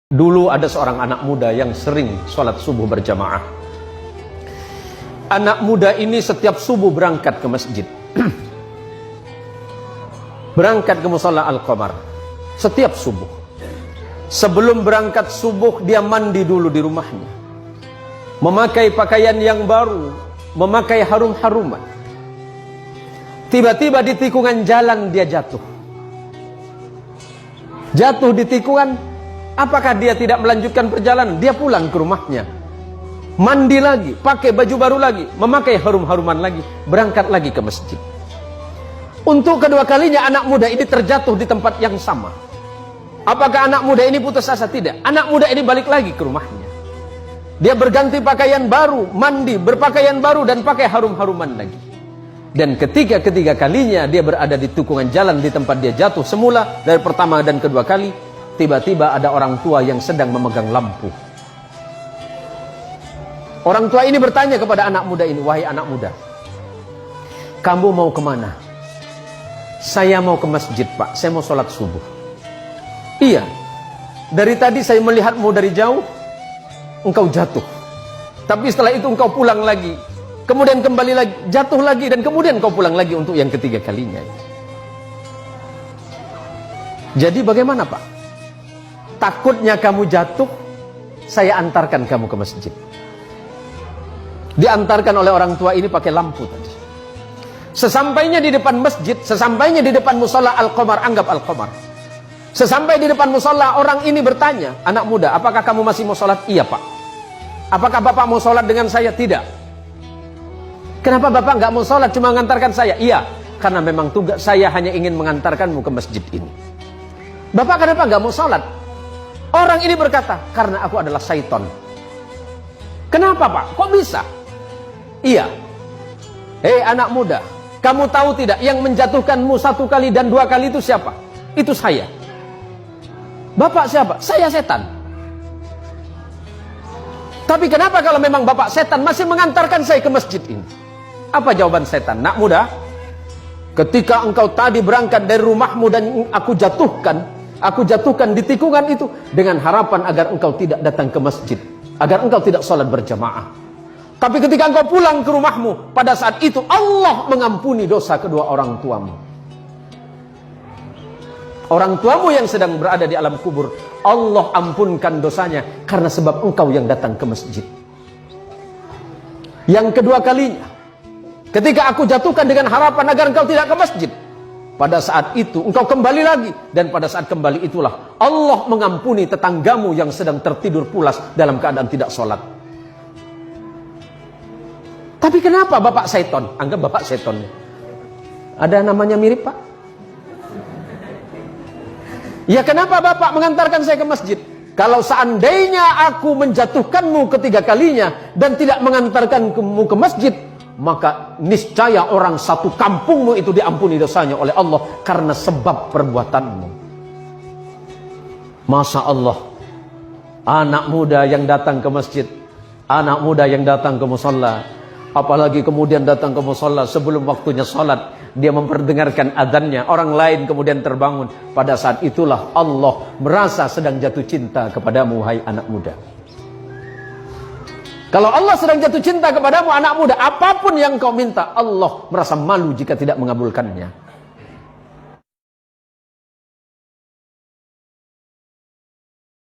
Dulu ada seorang anak muda yang sering sholat subuh berjamaah. Anak muda ini setiap subuh berangkat ke masjid. Berangkat ke musalla Al-Qamar setiap subuh. Sebelum berangkat subuh dia mandi dulu di rumahnya, memakai pakaian yang baru, memakai harum-haruman. Tiba-tiba di tikungan jalan dia jatuh. Jatuh di tikungan. Apakah dia tidak melanjutkan perjalanan? Dia pulang ke rumahnya, mandi lagi, pakai baju baru lagi, memakai harum-haruman lagi, berangkat lagi ke masjid. Untuk kedua kalinya anak muda ini terjatuh di tempat yang sama. Apakah anak muda ini putus asa? Tidak. Anak muda ini balik lagi ke rumahnya. Dia berganti pakaian baru, mandi, berpakaian baru, dan pakai harum-haruman lagi. Dan ketiga kalinya dia berada di tikungan jalan di tempat dia jatuh semula dari pertama dan kedua kali. Tiba-tiba ada orang tua yang sedang memegang lampu. Orang tua ini bertanya kepada anak muda ini, "Wahai anak muda, kamu mau kemana?" "Saya mau ke masjid, Pak. Saya mau sholat subuh." "Iya, dari tadi saya melihatmu dari jauh, engkau jatuh. Tapi setelah itu engkau pulang lagi, kemudian kembali lagi, jatuh lagi, dan kemudian engkau pulang lagi untuk yang ketiga kalinya. Jadi bagaimana, Pak? Takutnya kamu jatuh, saya antarkan kamu ke masjid." Diantarkan oleh orang tua ini pakai lampu tadi. Sesampainya di depan masjid, sesampainya di depan musalla Al-Qamar, anggap Al-Qamar. Sesampai di depan musalla, orang ini bertanya, "Anak muda, apakah kamu masih mau sholat?" "Iya, Pak." "Apakah Bapak mau sholat dengan saya?" "Tidak." "Kenapa Bapak nggak mau sholat, cuma mengantarkan saya?" "Iya, karena memang tugas saya hanya ingin mengantarkanmu ke masjid ini." "Bapak kenapa nggak mau sholat?" Orang ini berkata, "Karena aku adalah syaitan." "Kenapa, Pak? Kok bisa?" "Iya. Hei anak muda, kamu tahu tidak yang menjatuhkanmu satu kali dan dua kali itu siapa? Itu saya." "Bapak siapa?" "Saya setan." "Tapi kenapa kalau memang Bapak setan masih mengantarkan saya ke masjid ini?" Apa jawaban setan? "Nak muda, ketika engkau tadi berangkat dari rumahmu dan aku jatuhkan di tikungan itu dengan harapan agar engkau tidak datang ke masjid, agar engkau tidak sholat berjamaah. Tapi ketika engkau pulang ke rumahmu, pada saat itu Allah mengampuni dosa kedua orang tuamu. Orang tuamu yang sedang berada di alam kubur, Allah ampunkan dosanya karena sebab engkau yang datang ke masjid. Yang kedua kalinya, ketika aku jatuhkan dengan harapan agar engkau tidak ke masjid, pada saat itu engkau kembali lagi, dan pada saat kembali itulah Allah mengampuni tetanggamu yang sedang tertidur pulas dalam keadaan tidak sholat." "Tapi kenapa Bapak seton?" Anggap Bapak seton. Ada namanya mirip, Pak? "Ya kenapa Bapak mengantarkan saya ke masjid? Kalau seandainya aku menjatuhkanmu ketiga kalinya dan tidak mengantarkanmu ke masjid, maka niscaya orang satu kampungmu itu diampuni dosanya oleh Allah karena sebab perbuatanmu." Masya Allah, anak muda yang datang ke masjid, anak muda yang datang ke musalla, apalagi kemudian datang ke musalla sebelum waktunya sholat, dia memperdengarkan adzannya, orang lain kemudian terbangun. Pada saat itulah Allah merasa sedang jatuh cinta kepadamu, hai anak muda. Kalau Allah sedang jatuh cinta kepadamu anak muda, apapun yang kau minta, Allah merasa malu jika tidak mengabulkannya.